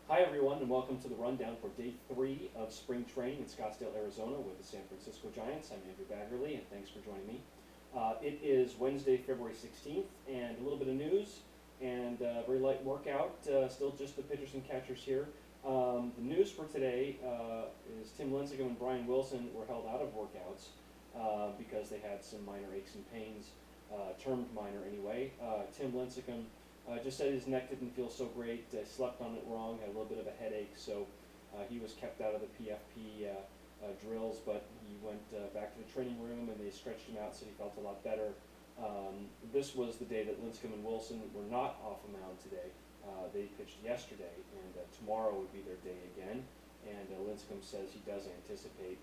Hi everyone and welcome to the rundown for day 3 of spring training in Scottsdale, Arizona with the San Francisco Giants. I'm Andrew Baggerly and thanks for joining me. It is Wednesday, February 16th and a little bit of news and a very light workout, still just the pitchers and catchers here. The news for today is Tim Lincecum and Brian Wilson were held out of workouts because they had some minor aches and pains, termed minor anyway. Tim Lincecum just said his neck didn't feel so great, slept on it wrong, had a little bit of a headache, so he was kept out of the PFP drills, but he went back to the training room and they stretched him out, said he felt a lot better. This was the day that Lincecum and Wilson were not off the mound today. They pitched yesterday, and tomorrow would be their day again, and Lincecum says he does anticipate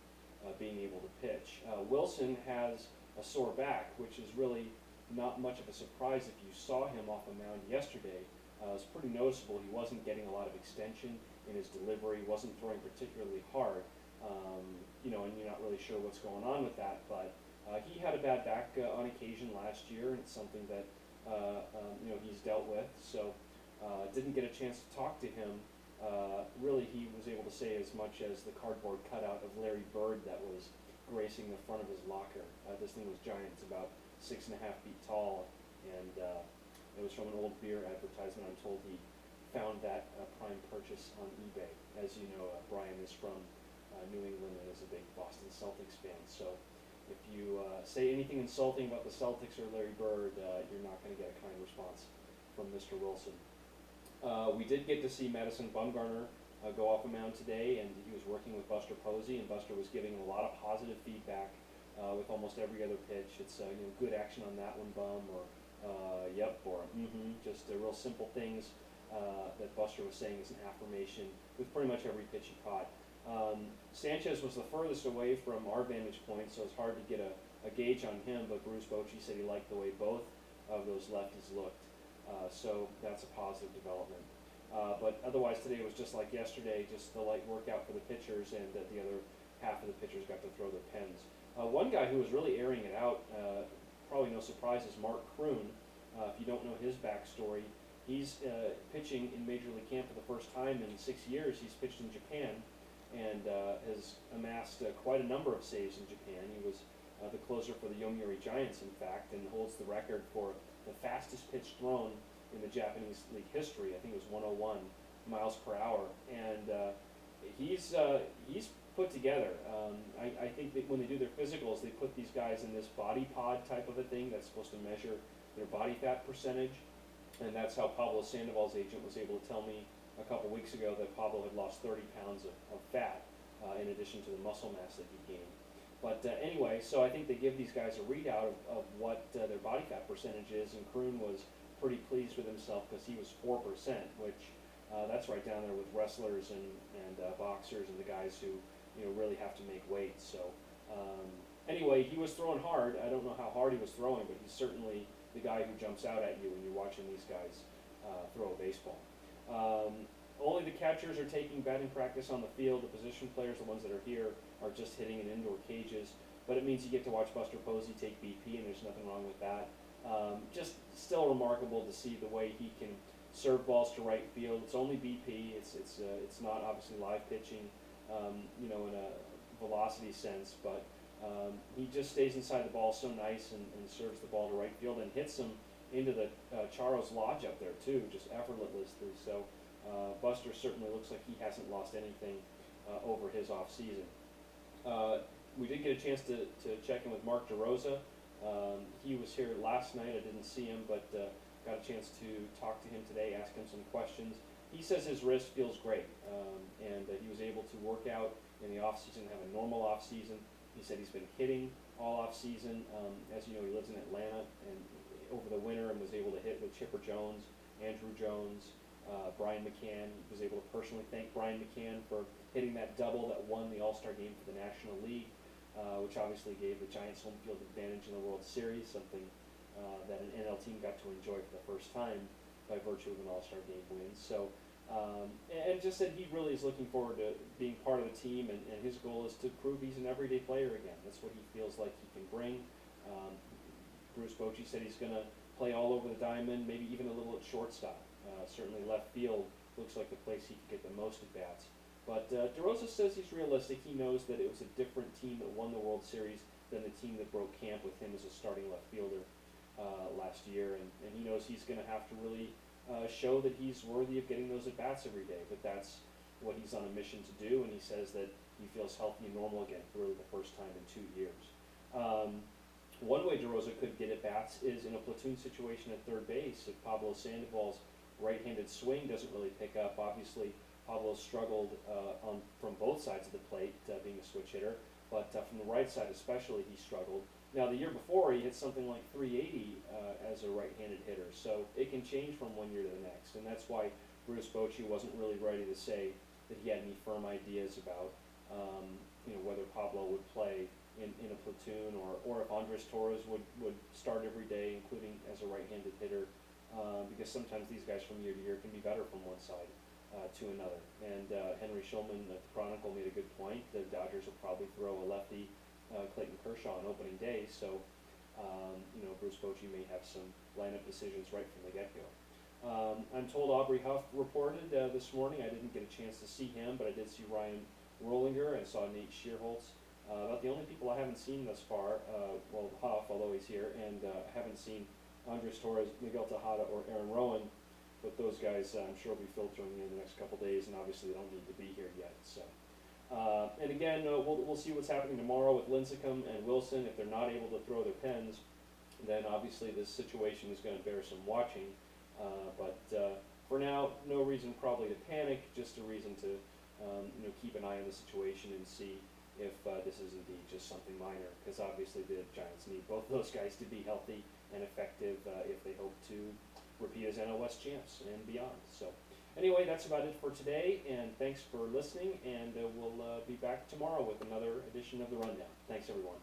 being able to pitch. Wilson has a sore back, which is really not much of a surprise if you saw him off the mound yesterday. It was pretty noticeable. He wasn't getting a lot of extension in his delivery, wasn't throwing particularly hard, and you're not really sure what's going on with that, but he had a bad back on occasion last year, and it's something that he's dealt with, so didn't get a chance to talk to him. Really, he was able to say as much as the cardboard cutout of Larry Bird that was gracing the front of his locker. This thing was giant. It's about 6.5 feet tall, and it was from an old beer advertisement. I'm told he found that prime purchase on eBay. As you know, Brian is from New England and is a big Boston Celtics fan, so if you say anything insulting about the Celtics or Larry Bird, you're not going to get a kind response from Mr. Wilson. We did get to see Madison Bumgarner go off a mound today, and he was working with Buster Posey, and Buster was giving him a lot of positive feedback with almost every other pitch. It's good action on that one, Bum, or yep, or just real simple things that Buster was saying as an affirmation with pretty much every pitch he caught. Sanchez was the furthest away from our vantage point, so it's hard to get a gauge on him, but Bruce Bochy said he liked the way both of those lefties looked. So that's a positive development. But otherwise, today was just like yesterday, just the light workout for the pitchers, and the other half of the pitchers got to throw their pens. One guy who was really airing it out, probably no surprise, is Mark Kroon. If you don't know his backstory, he's pitching in Major League Camp for the first time in 6 years. He's pitched in Japan and has amassed quite a number of saves in Japan. He was the closer for the Yomiuri Giants, in fact, and holds the record for the fastest pitch thrown in the Japanese league history. I think it was 101 miles per hour, and he's put together. I think that when they do their physicals, they put these guys in this body pod type of a thing that's supposed to measure their body fat percentage, and that's how Pablo Sandoval's agent was able to tell me a couple weeks ago that Pablo had lost 30 pounds of fat in addition to the muscle mass that he gained. But anyway, so I think they give these guys a readout of what their body fat percentage is, and Kroon was pretty pleased with himself because he was 4%, which that's right down there with wrestlers and boxers and the guys who really have to make weight. So anyway, he was throwing hard. I don't know how hard he was throwing, but he's certainly the guy who jumps out at you when you're watching these guys throw a baseball. Only the catchers are taking batting practice on the field. The position players, the ones that are here, are just hitting in indoor cages. But it means you get to watch Buster Posey take BP, and there's nothing wrong with that. Just still remarkable to see the way he can serve balls to right field. It's only BP. It's not obviously live pitching, in a velocity sense, but he just stays inside the ball so nice and serves the ball to right field and hits them into the Charo's Lodge up there too, just effortlessly. So Buster certainly looks like he hasn't lost anything over his off season. We did get a chance to check in with Mark DeRosa. He was here last night. I didn't see him, but got a chance to talk to him today, ask him some questions. He says his wrist feels great, and he was able to work out in the off season, have a normal off season. He said he's been hitting all off season. As you know, he lives in Atlanta, and over the winter, and was able to hit with Chipper Jones, Andrew Jones, Brian McCann. He was able to personally thank Brian McCann for hitting that double that won the All-Star game for the National League, which obviously gave the Giants home field advantage in the World Series, something that an NL team got to enjoy for the first time by virtue of an All-Star game win. So, and just said he really is looking forward to being part of the team, and his goal is to prove he's an everyday player again. That's what he feels like he can bring. Bruce Bochy said he's going to play all over the diamond, maybe even a little at shortstop. Certainly left field looks like the place he could get the most at bats. But DeRosa says he's realistic. He knows that it was a different team that won the World Series than the team that broke camp with him as a starting left fielder last year, and he knows he's going to have to really show that he's worthy of getting those at bats every day. But that's what he's on a mission to do, and he says that he feels healthy and normal again for really the first time in 2 years. One way DeRosa could get at bats is in a platoon situation at third base. If Pablo Sandoval's right-handed swing doesn't really pick up, obviously Pablo struggled from both sides of the plate, being a switch hitter, but from the right side especially he struggled. Now the year before he hit something like 380 as a right-handed hitter, so it can change from one year to the next, and that's why Bruce Bochy wasn't really ready to say that he had any firm ideas about whether Pablo would play in a platoon or if Andres Torres would start every day, including as a right-handed hitter, because sometimes these guys from year to year can be better from one side to another. And Henry Schulman at the Chronicle made a good point. The Dodgers will probably throw a lefty, Clayton Kershaw, on opening day, so Bruce Bochy may have some lineup decisions right from the get-go. I'm told Aubrey Huff reported this morning. I didn't get a chance to see him, but I did see Ryan Rollinger and saw Nate Shearholtz. About the only people I haven't seen thus far, Huff, although he's here, and I haven't seen Andres Torres, Miguel Tejada, or Aaron Rowan, but those guys I'm sure will be filtering in the next couple days, and obviously they don't need to be here yet. So, and again, we'll see what's happening tomorrow with Lincecum and Wilson. If they're not able to throw their pens, then obviously this situation is going to bear some watching. But for now, no reason probably to panic, just a reason to keep an eye on the situation and see if this is indeed just something minor, because obviously the Giants need both of those guys to be healthy and effective if they hope to repeat as NL West champs and beyond. So anyway, that's about it for today, and thanks for listening, and we'll be back tomorrow with another edition of The Rundown. Thanks, everyone.